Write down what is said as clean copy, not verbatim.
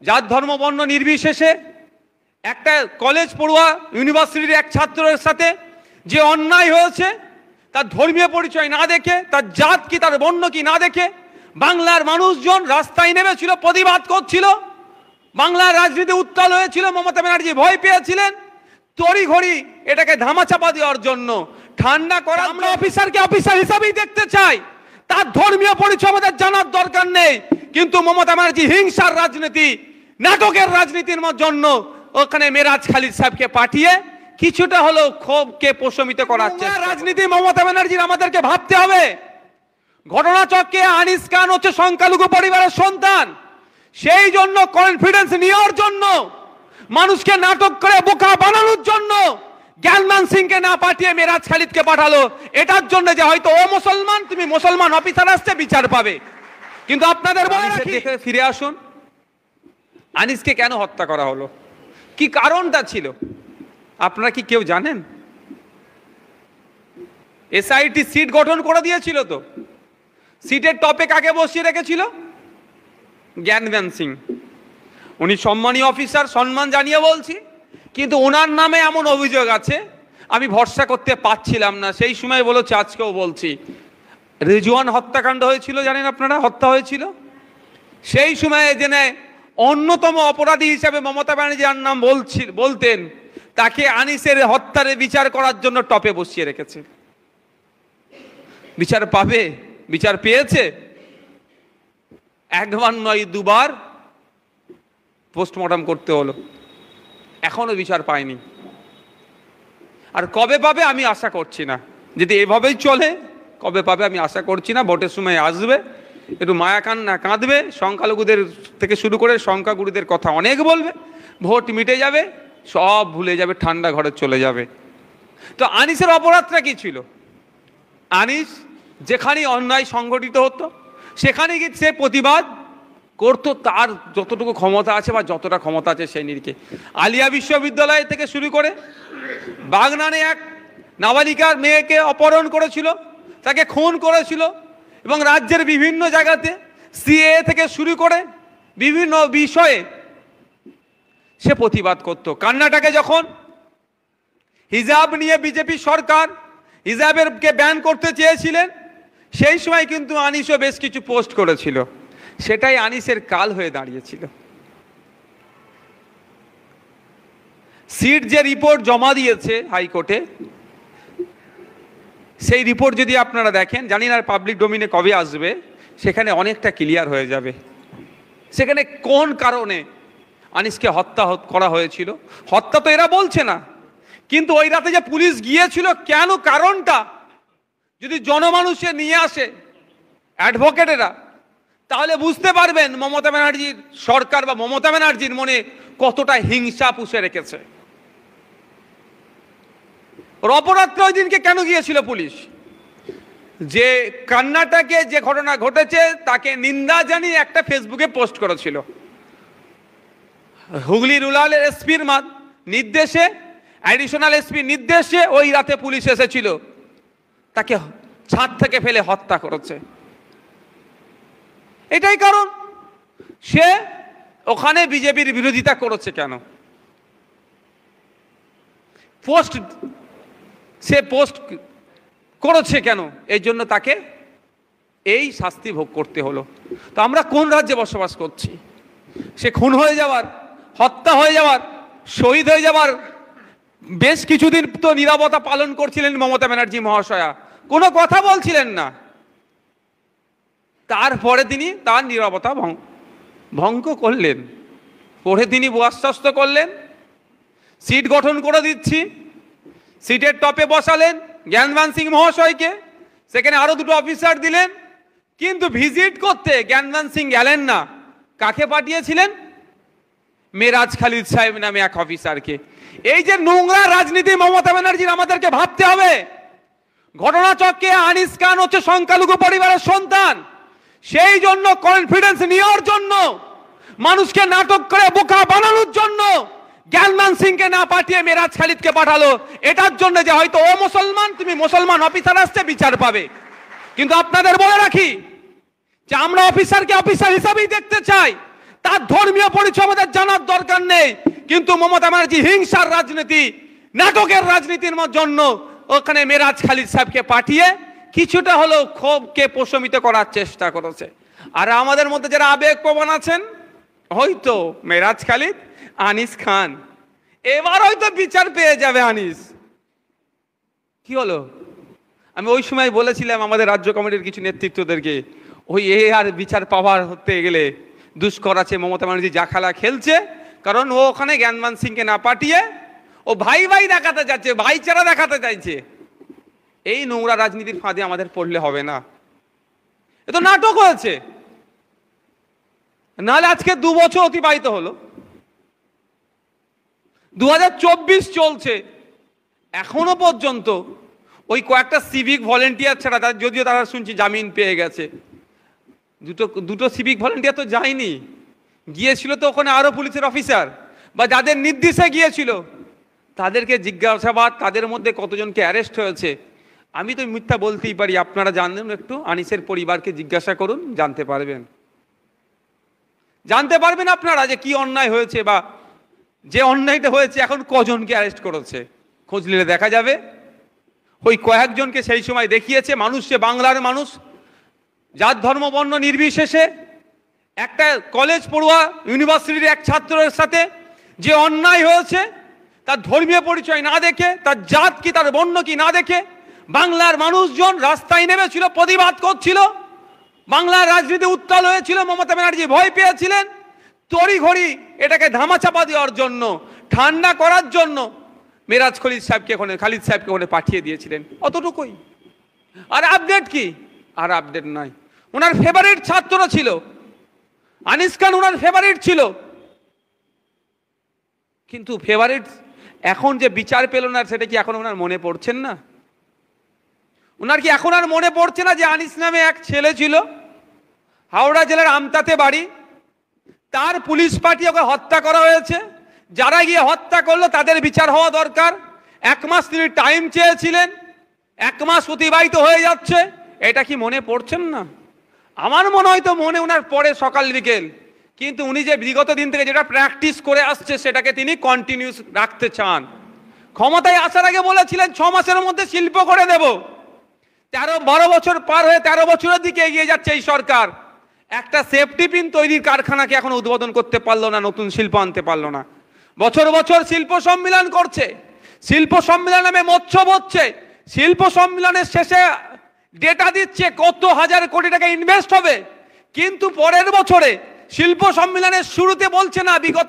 জাত ধর্ম বর্ণ নির্বিশেষে একটা কলেজ পড়ুয়া ইউনিভার্সিটির এক ছাত্রের সাথে যে অন্যায় হয়েছে, তার ধর্মীয় পরিচয় না দেখে, তার জাত কি তার বর্ণ কি না দেখে বাংলার মানুষজন রাস্তায় নেমেছিল, প্রতিবাদ করছিল। বাংলার রাজনীতি উত্তাল হয়েছিল, মমতা ব্যানার্জি ভয় পেয়েছিলেন। তড়িঘড়ি এটাকে ধামাচাপা দেওয়ার জন্য, ঠান্ডা করা। আমরা অফিসারকে অফিসার হিসাবেই দেখতে চাই, তার ধর্মীয় পরিচয় আমাদের জানার দরকার নেই। কিন্তু মমতা ব্যানার্জি হিংসার রাজনীতি, নাটকের রাজনীতির জন্য ওখানে মেরাজ খালিদ সাহেবকে পাঠিয়ে কিছুটা হলেও ক্ষোভকে প্রশমিত করাচ্ছে রাজনীতি। মমতা ব্যানার্জির আমাদেরকে ভাবতে হবে। ঘটনাচক্রে আনিস খান হচ্ছে সংখ্যালঘু পরিবারের সন্তান, সেই জন্য কনফিডেন্স নেওয়ার জন্য, মানুষকে নাটক করে বোকা বানানোর জন্য জ্ঞানমান সিংকে না পাঠিয়ে মেরাজ খালিদকে পাঠালো, এটার জন্য যে হয়তো ও মুসলমান, তুমি মুসলমান অফিসার আসছে বিচার পাবে। কিন্তু আপনাদের দেখে ফিরে আসুন, আনিসকে কেন হত্যা করা হলো, কি কারণটা ছিল আপনারা কি কেউ জানেন? এসআইটি সিট গঠন করে দিয়েছিল, তো সিটের টপে কাকে বসিয়ে রেখেছিল? জ্ঞানমান সিং। উনি সম্মানীয় অফিসার, সম্মান জানিয়ে বলছি, কিন্তু ওনার নামে এমন অভিযোগ আছে আমি ভরসা করতে পারছিলাম না। সেই সময় বলেছে, আজকেও বলছি, রিজওয়ান হত্যাকাণ্ড হয়েছিল, জানেন আপনারা, হত্যা হয়েছিল। সেই সময়ে জেনে অন্যতম অপরাধী হিসেবে মমতা ব্যানার্জি যার নাম বলতেন, তাকে আনিসের হত্যার বিচার করার জন্য টপে বসিয়ে রেখেছে। বিচার পাবে? বিচার পেয়েছে? একবার নয়, দুবার পোস্টমর্টম করতে হলো, এখনো বিচার পায়নি। আর কবে পাবে আমি আশা করছি না। যদি এভাবেই চলে কবে পাবে আমি আশা করছি না। ভোটের সময় আসবে, একটু মায়া কান্না কাঁদবে, সংখ্যালঘুদের থেকে শুরু করে সংখ্যাগুরুদের কথা অনেক বলবে, ভোট মিটে যাবে, সব ভুলে যাবে, ঠান্ডা ঘরে চলে যাবে। তো আনিসের অপরাধটা কি ছিল? আনিস যেখানেই অন্যায় সংগঠিত হতো সেখানে গিয়ে সে প্রতিবাদ করতো, তার যতটুকু ক্ষমতা আছে বা যতটা ক্ষমতা আছে সেই নিরিখে। আলিয়া বিশ্ববিদ্যালয় থেকে শুরু করে বাগনানে এক নাবালিকার মেয়েকে অপহরণ করেছিল, তাকে খুন করেছিল, এবং রাজ্যের বিভিন্ন জায়গাতে সিএএ থেকে শুরু করে বিভিন্ন বিষয়ে সে প্রতিবাদ করত। কর্ণাটকে যখন হিজাব নিয়ে বিজেপি সরকার হিজাবেরকে ব্যান করতে চেয়েছিলেন, সেই সময় কিন্তু আনিসও বেশ কিছু পোস্ট করেছিল, সেটাই আনিসের কাল হয়ে দাঁড়িয়েছিল। সিট যে রিপোর্ট জমা দিয়েছে হাইকোর্টে, সেই রিপোর্ট যদি আপনারা দেখেন, জানি না পাবলিক ডোমিনে কবে আসবে, সেখানে অনেকটা ক্লিয়ার হয়ে যাবে সেখানে কোন কারণে আনিসকে হত্যা করা হয়েছিল। হত্যা তো এরা বলছে না, কিন্তু ওই রাতে যে পুলিশ গিয়েছিল কেন, কারণটা যদি জনমানুষে নিয়ে আসে অ্যাডভোকেটেরা, তাহলে বুঝতে পারবেন মমতা ব্যানার্জির সরকার বা মমতা ব্যানার্জির মনে কতটা হিংসা পুষে রেখেছে। অপরাধটা ওই দিনকে কেন গিয়েছিল পুলিশ? যে কর্ণাটকে যে ঘটনা ঘটেছে তাকে নিন্দা জানিয়ে একটা ফেসবুকে পোস্ট করেছিল। হুগলি রুরালের এসপির নির্দেশে, অ্যাডিশনাল এসপির নির্দেশে ওই রাতে পুলিশ এসেছিল, তাকে ছাদ থেকে ফেলে হত্যা করেছে। এটাই কারণ। সে ওখানে বিজেপির বিরোধিতা করেছে কেন? সে পোস্ট করেছে কেন? এই জন্য তাকে এই শাস্তি ভোগ করতে হলো। তো আমরা কোন রাজ্যে বসবাস করছি? সে খুন হয়ে যাওয়ার, হত্যা হয়ে যাওয়ার, শহীদ হয়ে যাওয়ার বেশ কিছুদিন তো নীরবতা পালন করছিলেন মমতা ব্যানার্জি মহাশয়া, কোনো কথা বলছিলেন না। তারপরে তিনি তার নীরবতা ভঙ্গ করলেন, পরে তিনি আশ্বস্ত করলেন সিট গঠন করে দিচ্ছি, সিটের টপে বসালেন জ্ঞানমান সিং মহাশয়কে, সেখানে আরো দুটো অফিসার দিলেন, কিন্তু ভিজিট করতে জ্ঞানমান সিং গেলেন না। কাকে পাঠিয়েছিলেন? মেরাজ খালিদ সাহেব নামে এক অফিসারকে। এই যে নোংরা রাজনীতি মমতা ব্যানার্জির আমাদেরকে ভাবতে হবে। ঘটনাচক্রে আনিস খান হচ্ছে সংখ্যালঘু পরিবারের সন্তান, সেই জন্য কনফিডেন্স নেওয়ার জন্য, মানুষকে নাটক করে বোকা বানানোর জন্য জ্ঞানমান সিংকে না পাঠিয়ে মেরাজ খালিদকে পাঠালো, এটার জন্য যে হয়তো ও মুসলমান, তুমি মুসলমান অফিসার আসছে বিচার পাবে। কিন্তু আপনাদের বলে রাখি যে আমরা অফিসারকে অফিসার হিসাবেই দেখতে চাই, তার ধর্মীয় পরিচয় আমাদের জানার দরকার নেই, কিন্তু মমতা ব্যানার্জি হিংসার রাজনীতি, নাটকের রাজনীতির জন্য ওখানে মেরাজ খালিদ সাহেবকে পাঠিয়ে কিছুটা হলেও ক্ষোভকে প্রশমিত করার চেষ্টা করেছে। আর আমাদের মধ্যে যারা আবেগপ্রবণ আছেন, হয়তো মেরাজ খালিদ, আনিস খান, এবার হয়তো বিচার পেয়ে যাবে আনিস। কি হলো? আমি ওই সময় বলেছিলাম আমাদের রাজ্য কমিটির কিছু নেতৃত্বদেরকে, ওই আর বিচার পাওয়ার হতে গেলে দুষ্কর আছে, মমতা ব্যানার্জি যা খেলা খেলছে, কারণ ও ওখানে জ্ঞানমান সিংকে না পাঠিয়ে ও ভাই ভাই দেখাতে যাচ্ছে, ভাইচারা দেখাতে চাইছে। এই নোংরা রাজনীতির ফাঁদে আমাদের পড়লে হবে না, এ তো নাটক হয়েছে। নাহলে আজকে 2 বছর অতিবাহিত হলো, 2024 চলছে, এখনো পর্যন্ত ওই কয়েকটা সিভিক ভলেন্টিয়ার ছাড়া, তার যদিও তারা শুনছি জামিন পেয়ে গেছে, দুটো সিভিক ভলেন্টিয়ার তো যায়নি, গিয়েছিল তো ওখানে আরো পুলিশের অফিসার বা যাদের নির্দেশে গিয়েছিল তাদেরকে জিজ্ঞাসাবাদ, তাদের মধ্যে কতজনকে অ্যারেস্ট হয়েছে। আমি তো মিথ্যা বলতেই পারি, আপনারা জানেন, একটু আনিসের পরিবারকে জিজ্ঞাসা করুন, জানতে পারবেন আপনারা যে কি অন্যায় হয়েছে বা যে অন্যায়টা হয়েছে এখন কজনকে অ্যারেস্ট করেছে। খোঁজ নিলে দেখা যাবে ওই কয়েকজনকে সেই সময় দেখিয়েছে। মানুষ, যে বাংলার মানুষ, জাত ধর্ম বর্ণ নির্বিশেষে একটা কলেজ পড়ুয়া ইউনিভার্সিটির এক ছাত্রের সাথে যে অন্যায় হয়েছে, তার ধর্মীয় পরিচয় না দেখে, তার জাত কি, তার বর্ণ কি না দেখে বাংলার মানুষজন রাস্তায় নেমেছিল, প্রতিবাদ করছিল। বাংলার রাজনীতি উত্তাল হয়েছিল, মমতা ব্যানার্জি ভয় পেয়েছিলেন। তড়িঘড়ি এটাকে ধামাচাপা দেওয়ার জন্য, ঠান্ডা করার জন্য মেরাজ খালিদ সাহেবকে ওখানে পাঠিয়ে দিয়েছিলেন, অতটুকুই। আর আপডেট কি? আর আপডেট নাই। ওনার ফেভারিট ছাত্র ছিল আনিস খান, ওনার ফেভারিট ছিল, কিন্তু ফেভারিট এখন যে বিচার পেল না, সেটা কি এখন ওনার মনে পড়ছেন না? ওনার কি এখন আর মনে পড়ছে না যে আনিস নামে এক ছেলে ছিল, হাওড়া জেলার আমতাতে বাড়ি, তার পুলিশ পাঠিয়ে ওকে হত্যা করা হয়েছে। যারা গিয়ে হত্যা করলো তাদের বিচার হওয়া দরকার। 1 মাস তিনি টাইম চেয়েছিলেন, 1 মাস অতিবাহিত হয়ে যাচ্ছে, এটা কি মনে পড়ছেন না? আমার মনে হয় তো মনে ওনার পরে সকাল বিকেল, কিন্তু উনি যে বিগত দিন থেকে যেটা প্র্যাকটিস করে আসছে সেটাকে তিনি কন্টিনিউস রাখতে চান। ক্ষমতায় আসার আগে বলেছিলেন 6 মাসের মধ্যে শিল্প করে দেব। 12 বছর পার হয়ে 13 বছরের দিকে এগিয়ে যাচ্ছে এই সরকার, একটা সেফটি পিন তৈরির কারখানাকে এখন উদ্বোধন করতে পারলো না, নতুন শিল্প আনতে পারলো না। বছর বছর শিল্প সম্মেলন করছে, শিল্প সম্মেলন নামে মৎস্য হচ্ছে, শিল্প সম্মেলনের শেষে ডেটা দিচ্ছে কত হাজার কোটি টাকা ইনভেস্ট হবে, কিন্তু পরের বছরে শিল্প সম্মেলনের শুরুতে বলছে না বিগত